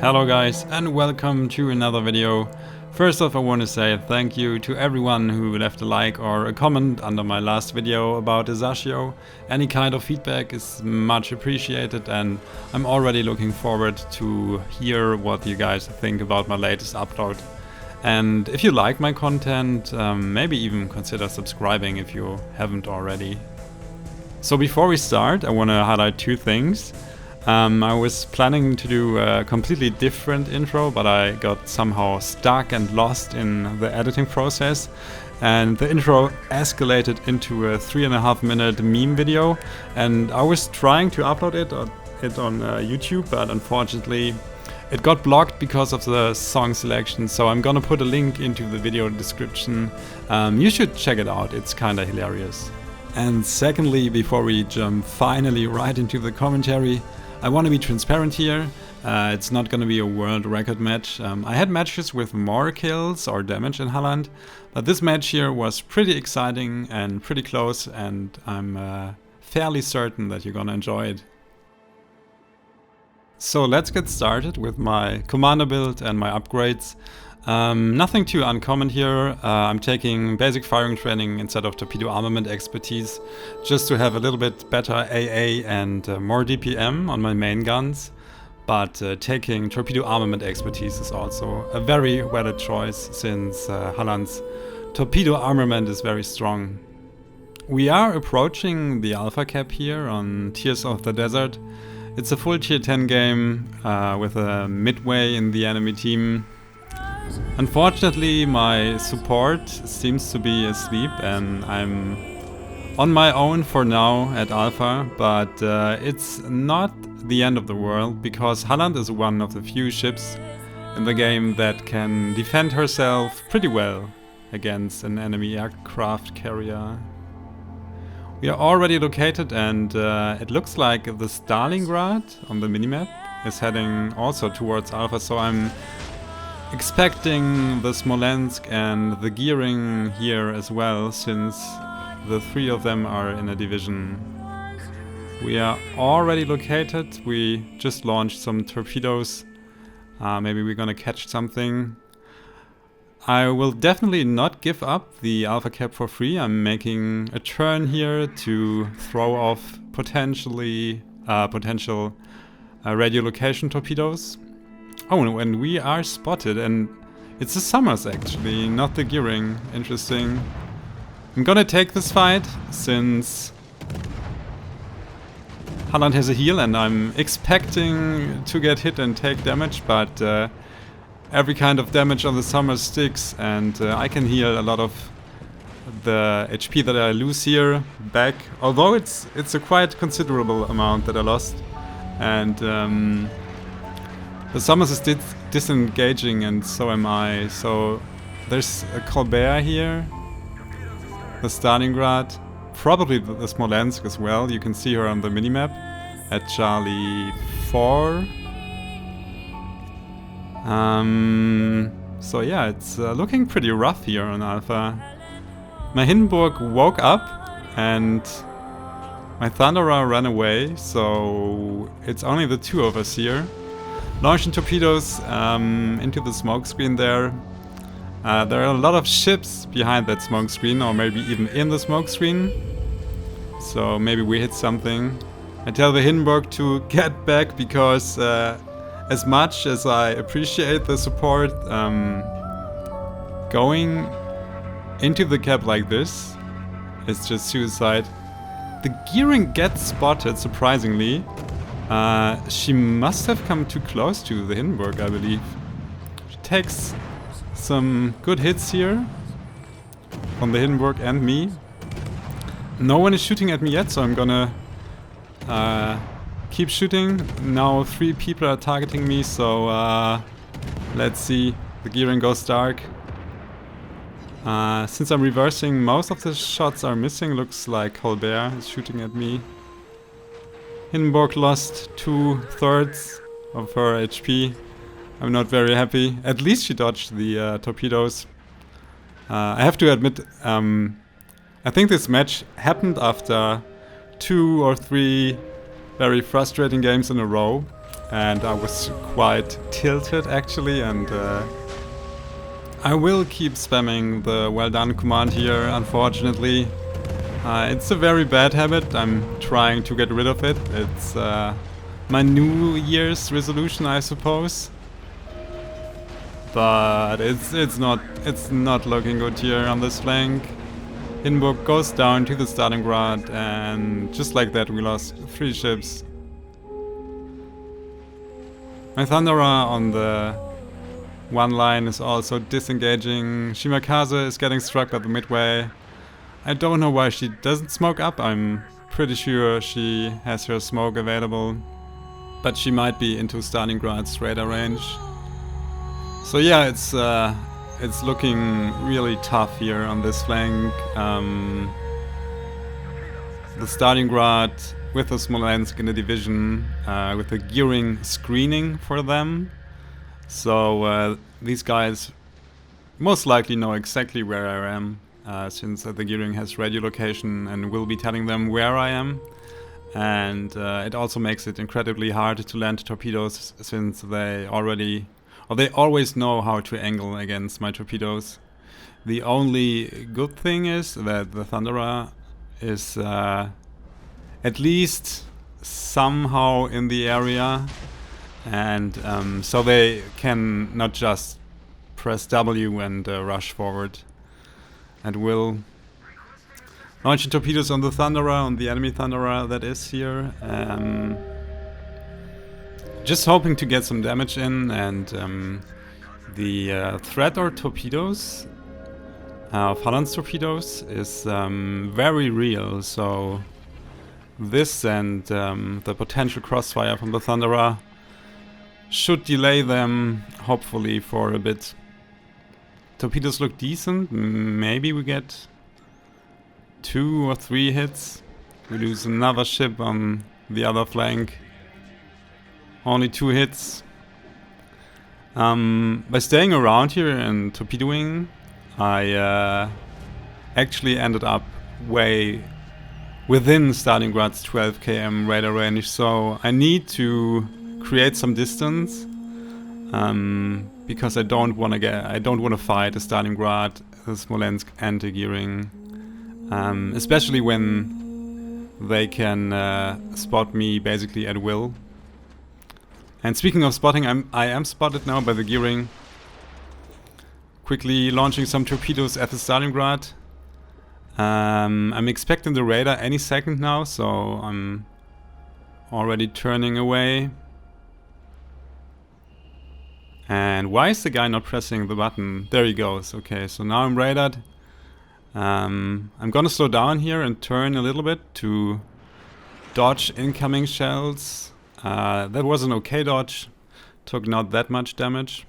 Hello guys and welcome to another video. First off, I want to say thank you to everyone who left a like or a comment under my last video about Isashio. Any kind of feedback is much appreciated and I'm already looking forward to hear what you guys think about my latest upload. And if you like my content, maybe even consider subscribing if you haven't already. So before we start, I want to highlight two things. I was planning to do a completely different intro, but I got somehow stuck and lost in the editing process. And the intro escalated into a 3.5 minute meme video. And I was trying to upload it on YouTube, but unfortunately it got blocked because of the song selection. So I'm gonna put a link into the video description. You should check it out, it's kinda hilarious. And secondly, before we jump finally right into the commentary, I want to be transparent here. It's not going to be a world record match. I had matches with more kills or damage in Halland, but this match here was pretty exciting and pretty close, and I'm fairly certain that you're going to enjoy it. So let's get started with my commander build and my upgrades. Nothing too uncommon here. I'm taking basic firing training instead of torpedo armament expertise, just to have a little bit better AA and more DPM on my main guns. But taking torpedo armament expertise is also a very valid choice, since Halland's torpedo armament is very strong. We are approaching the alpha cap here on Tears of the Desert. It's a full tier 10 game with a midway in the enemy team. Unfortunately, my support seems to be asleep and I'm on my own for now at Alpha, but it's not the end of the world, because Halland is one of the few ships in the game that can defend herself pretty well against an enemy aircraft carrier. We are already located, and it looks like the Stalingrad on the minimap is heading also towards Alpha, so I'm expecting the Smolensk and the Gearing here as well, since the three of them are in a division. We are already located. We just launched some torpedoes. Maybe we're gonna catch something. I will definitely not give up the Alpha Cap for free. I'm making a turn here to throw off potential radiolocation torpedoes. Oh, and we are spotted, and it's the Summers actually, not the Gearing. Interesting. I'm gonna take this fight, since Halland has a heal and I'm expecting to get hit and take damage, but every kind of damage on the Summers sticks, and I can heal a lot of the HP that I lose here back, although it's a quite considerable amount that I lost. And the Summers is disengaging, and so am I. So there's a Colbert here, the Stalingrad, probably the Smolensk as well. You can see her on the minimap at Charlie 4. So yeah, it's looking pretty rough here on Alpha. My Hindenburg woke up and my Thunderer ran away, so it's only the two of us here. Launching torpedoes into the smoke screen there. There are a lot of ships behind that smoke screen, or maybe even in the smoke screen. So maybe we hit something. I tell the Hindenburg to get back, because as much as I appreciate the support, going into the cap like this is just suicide. The Gearing gets spotted, surprisingly. She must have come too close to the Hindenburg, I believe. She takes some good hits here from the Hindenburg and me. No one is shooting at me yet, so I'm gonna keep shooting. Now 3 people are targeting me, so let's see. The Gearing goes dark. Since I'm reversing, most of the shots are missing. Looks like Colbert is shooting at me. Hindenburg lost 2/3 of her HP. I'm not very happy. At least she dodged the torpedoes. I have to admit, I think this match happened after 2 or 3 very frustrating games in a row. and I was quite tilted actually, and I will keep spamming the well done command here, unfortunately. It's a very bad habit, I'm trying to get rid of it. It's my New Year's resolution, I suppose. But it's not looking good here on this flank. Hindenburg goes down to the Stalingrad, and just like that we lost 3 ships. My Thunderer on the one line is also disengaging. Shimakaze is getting struck at the midway. I don't know why she doesn't smoke up. I'm pretty sure she has her smoke available, but she might be into Stalingrad's radar range. So yeah, it's looking really tough here on this flank. The Stalingrad with the Smolensk in the division, with the gearing screening for them. So these guys most likely know exactly where I am, since the gearing has radio location and will be telling them where I am. And it also makes it incredibly hard to land torpedoes, since they always know how to angle against my torpedoes. The only good thing is that the Thunderer is at least somehow in the area, and so they can not just press W and rush forward, and will launching torpedoes on the Thunderer, on the enemy Thunderer that is here. Just hoping to get some damage in, and the threat or torpedoes of Halland's torpedoes is very real, so this and the potential crossfire from the Thunderer should delay them, hopefully, for a bit. Torpedoes look decent, maybe we get 2 or 3 hits. We lose another ship on the other flank. Only 2 hits. By staying around here and torpedoing, I actually ended up way within Stalingrad's 12 km radar range, so I need to create some distance, because I don't want to fight a Stalingrad, a Smolensk, and a gearing, especially when they can spot me basically at will. And speaking of spotting, I am spotted now by the gearing. Quickly launching some torpedoes at the Stalingrad. I'm expecting the radar any second now, so I'm already turning away. And why is the guy not pressing the button? There he goes. Okay, so now I'm radared. I'm gonna slow down here and turn a little bit to dodge incoming shells. That was an okay dodge. Took not that much damage.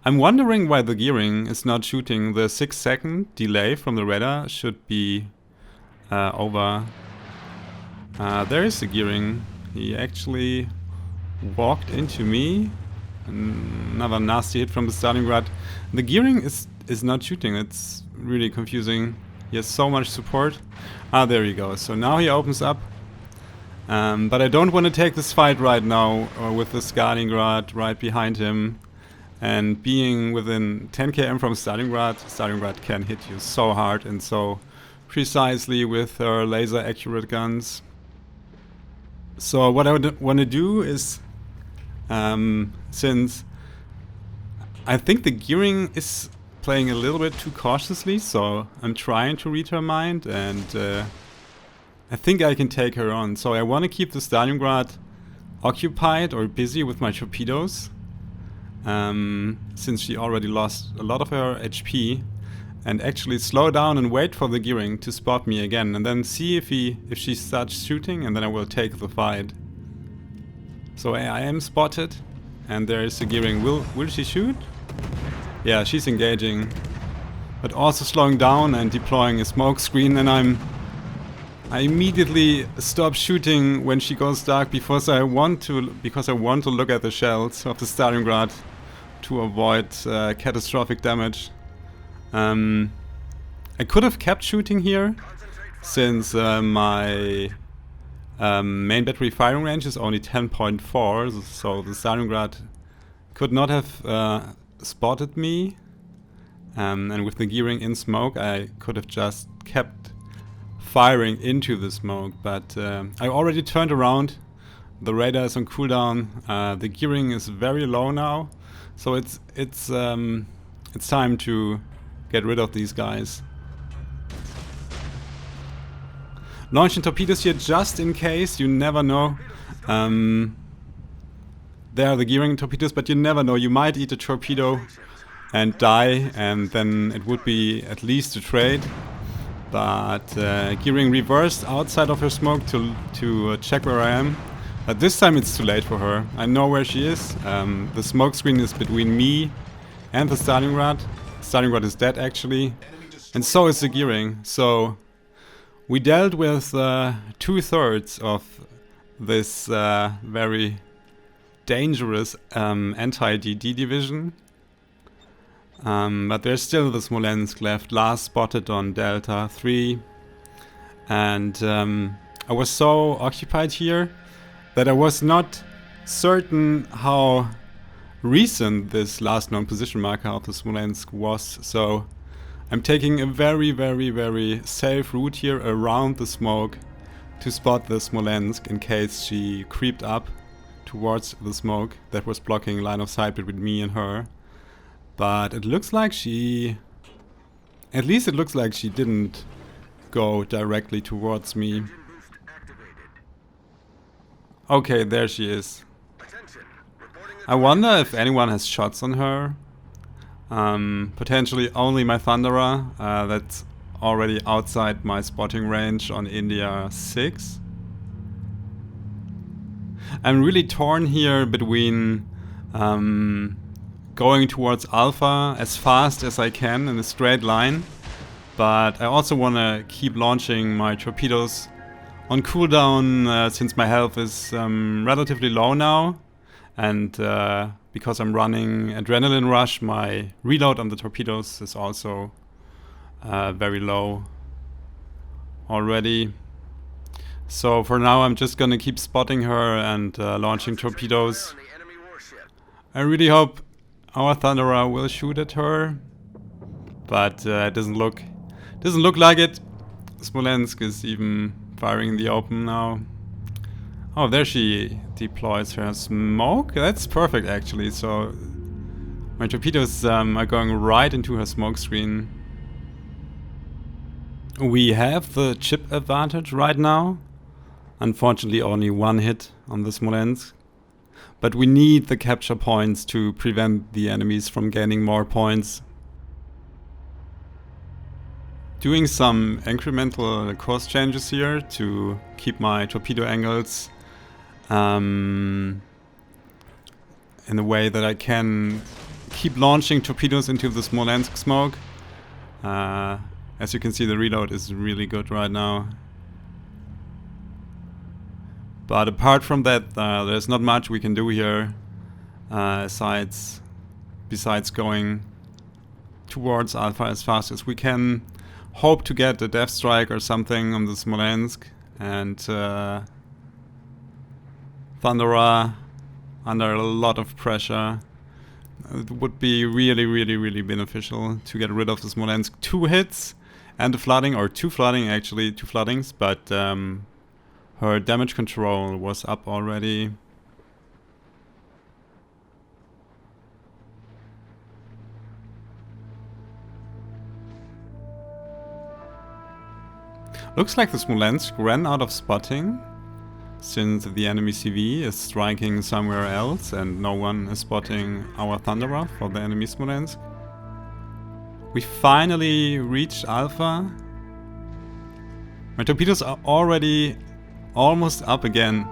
I'm wondering why the gearing is not shooting. The 6-second delay from the radar should be over. There is the gearing. He actually walked into me. Another nasty hit from the Stalingrad. The gearing is not shooting. It's really confusing. He has so much support. There he goes. So now he opens up. But I don't want to take this fight right now with the Stalingrad right behind him. And being within 10 km from Stalingrad can hit you so hard and so precisely with her laser accurate guns. So what I would want to do is, since I think the gearing is playing a little bit too cautiously, so I'm trying to read her mind, and I think I can take her on. So I want to keep the Stalingrad occupied or busy with my torpedoes, since she already lost a lot of her HP, and actually slow down and wait for the gearing to spot me again, and then see if she starts shooting, and then I will take the fight. So I am spotted, and there is the gearing. Will she shoot? Yeah, she's engaging, but also slowing down and deploying a smoke screen, and I immediately stop shooting when she goes dark because I want to look at the shells of the Stalingrad to avoid catastrophic damage. I could have kept shooting here, since my main battery firing range is only 10.4, so the Stalingrad could not have spotted me. And with the gearing in smoke, I could have just kept firing into the smoke. But I already turned around. The radar is on cooldown. The gearing is very low now, so it's time to get rid of these guys. Launching torpedoes here just in case. You never know. There are the gearing torpedoes, but you never know. You might eat a torpedo and die, and then it would be at least a trade. But gearing reversed outside of her smoke to check where I am. But this time it's too late for her. I know where she is. The smoke screen is between me and the Stalingrad. Stalingrad is dead actually, and so is the gearing. So we dealt with 2/3 of this very dangerous anti-DD division. But there's still the Smolensk left, last spotted on Delta 3. And I was so occupied here that I was not certain how recent this last known position marker of the Smolensk was. So I'm taking a very, very, very safe route here around the smoke to spot the Smolensk in case she creeped up towards the smoke that was blocking line of sight between me and her. But it looks like at least it looks like she didn't go directly towards me. Okay, there she is. I wonder if anyone has shots on her. Potentially only my Thunderer. That's already outside my spotting range on India 6. I'm really torn here between going towards Alpha as fast as I can in a straight line, but I also want to keep launching my torpedoes on cooldown since my health is relatively low now, and because I'm running Adrenaline Rush, my reload on the torpedoes is also very low already. So for now I'm just gonna keep spotting her and launching torpedoes. I really hope our Thunderer will shoot at her, but it doesn't look like it. Smolensk is even firing in the open now. Oh, there she deploys her smoke. That's perfect actually. So my torpedoes are going right into her smoke screen. We have the chip advantage right now. Unfortunately only one hit on the Smolensk. But we need the capture points to prevent the enemies from gaining more points. Doing some incremental course changes here to keep my torpedo angles in a way that I can keep launching torpedoes into the Smolensk smoke. As you can see, the reload is really good right now. But apart from that, there's not much we can do here besides going towards Alpha as fast as we can. Hope to get a death strike or something on the Smolensk, and Thunderer under a lot of pressure. It would be really, really, really beneficial to get rid of the Smolensk. 2 hits and a flooding, or 2 flooding actually, 2 floodings, but her damage control was up already. Looks like the Smolensk ran out of spotting, since the enemy CV is striking somewhere else and no one is spotting our Thunderer for the enemy Smolensk. We finally reached Alpha. My torpedoes are already almost up again.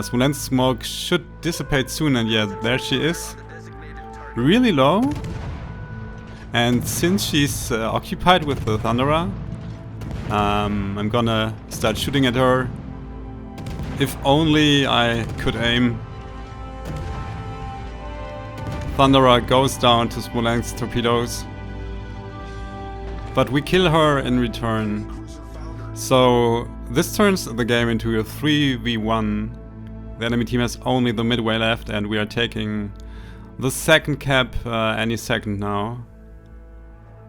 Smolensk smoke should dissipate soon, and yeah, there she is. Really low. And since she's occupied with the Thunderer, I'm gonna start shooting at her. If only I could aim. Thunderer goes down to Smolensk torpedoes. But we kill her in return. So this turns the game into a 3v1. The enemy team has only the midway left, and we are taking the second cap any second now.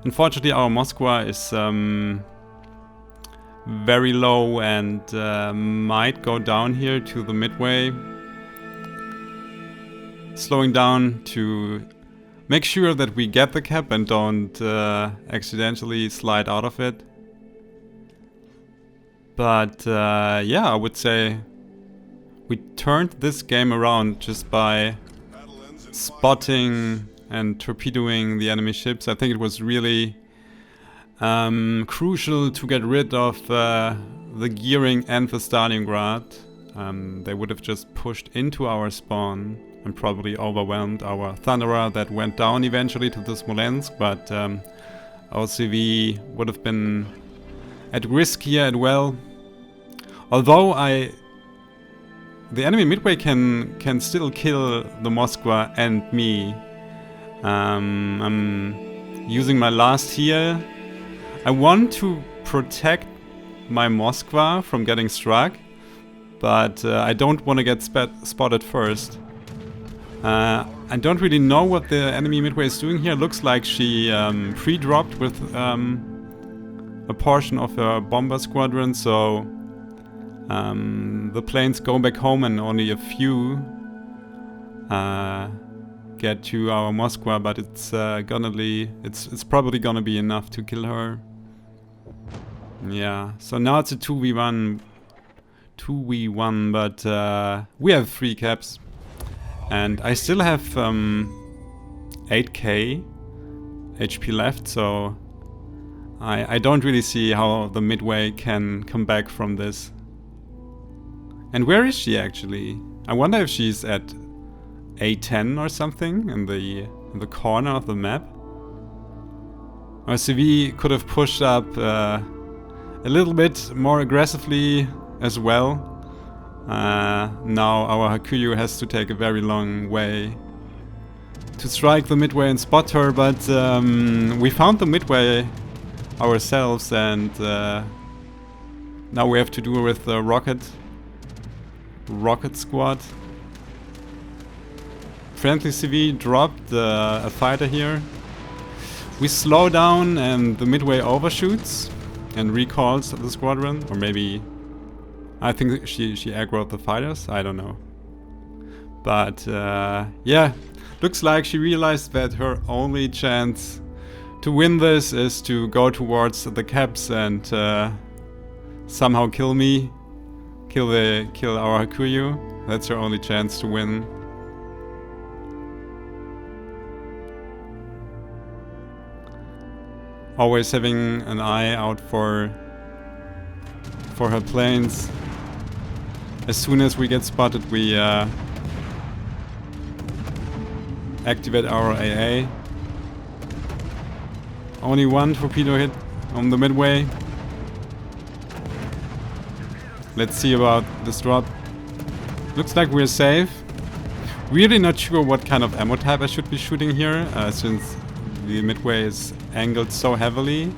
Unfortunately, our Moskva is very low and might go down here to the midway. Slowing down to make sure that we get the cap and don't accidentally slide out of it. But yeah, I would say we turned this game around just by spotting and torpedoing the enemy ships. I think it was really crucial to get rid of the gearing and the Stalingrad. They would have just pushed into our spawn and probably overwhelmed our Thunderer that went down eventually to the Smolensk, but our CV would have been at risk here as well. Although the enemy midway can still kill the Moskva and me. I'm using my last heal. I want to protect my Moskva from getting struck, but I don't want to get spotted first. I don't really know what the enemy midway is doing here. Looks like she pre-dropped with a portion of her bomber squadron, so the planes go back home and only a few get to our Moskva, but it's probably gonna be enough to kill her. Yeah, so now it's a 2v1, but we have 3 caps. And I still have 8k HP left, so I don't really see how the midway can come back from this. And where is she actually? I wonder if she's at A10 or something in the corner of the map. Our CV could have pushed up a little bit more aggressively as well. Now our Hakuyu has to take a very long way to strike the midway and spot her, but we found the midway ourselves, and now we have to do with the rocket squad. Friendly CV dropped a fighter here. We slow down and the midway overshoots and recalls the squadron, or maybe I think she aggroed the fighters, I don't know. But yeah, looks like she realized that her only chance to win this is to go towards the caps and somehow kill me, kill our Hakuyu. That's her only chance to win. Always having an eye out for her planes. As soon as we get spotted, we activate our AA. Only one torpedo hit on the midway. Let's see about this drop. Looks like we're safe. Really not sure what kind of ammo type I should be shooting here, since the midway is angled so heavily.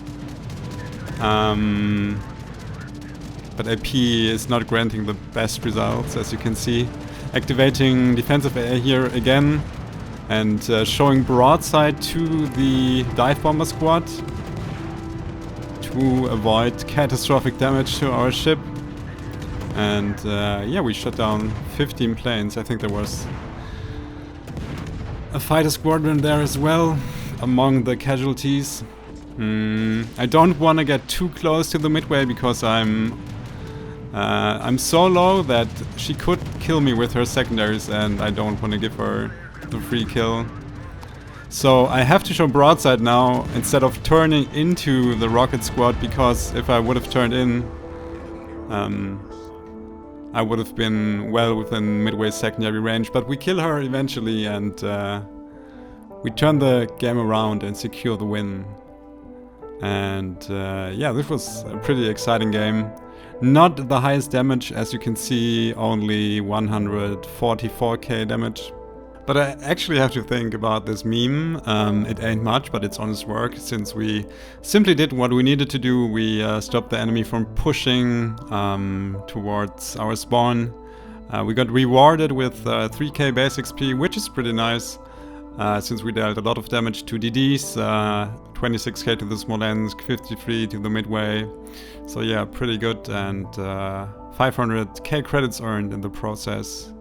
But AP is not granting the best results, as you can see. Activating defensive AA here again, and showing broadside to the dive bomber squad to avoid catastrophic damage to our ship. And yeah, we shot down 15 planes. I think there was a fighter squadron there as well among the casualties. I don't want to get too close to the midway because I'm so low that she could kill me with her secondaries, and I don't want to give her the free kill. So I have to show broadside now instead of turning into the rocket squad, because if I would have turned in, I would have been well within midway secondary range. But we kill her eventually, and we turn the game around and secure the win. And yeah, this was a pretty exciting game. Not the highest damage, as you can see, only 144k damage. But I actually have to think about this meme. It ain't much, but it's honest work, since we simply did what we needed to do. We stopped the enemy from pushing towards our spawn. We got rewarded with 3k base XP, which is pretty nice, since we dealt a lot of damage to DDs, 26k to the Smolensk, 53 to the Midway. So yeah, pretty good, and 500k credits earned in the process.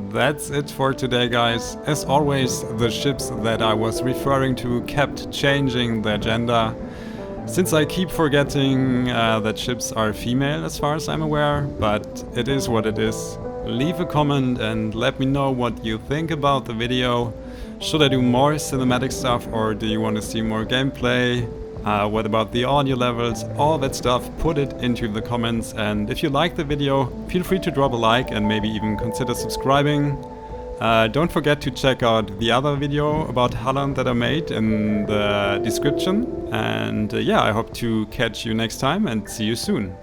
That's it for today, guys. As always, the ships that I was referring to kept changing their gender. Since I keep forgetting that ships are female as far as I'm aware, but it is what it is. Leave a comment and let me know what you think about the video. Should I do more cinematic stuff, or do you want to see more gameplay? What about the audio levels? All that stuff, put it into the comments, and if you like the video, feel free to drop a like and maybe even consider subscribing. Don't forget to check out the other video about Halland that I made in the description. And yeah, I hope to catch you next time and see you soon.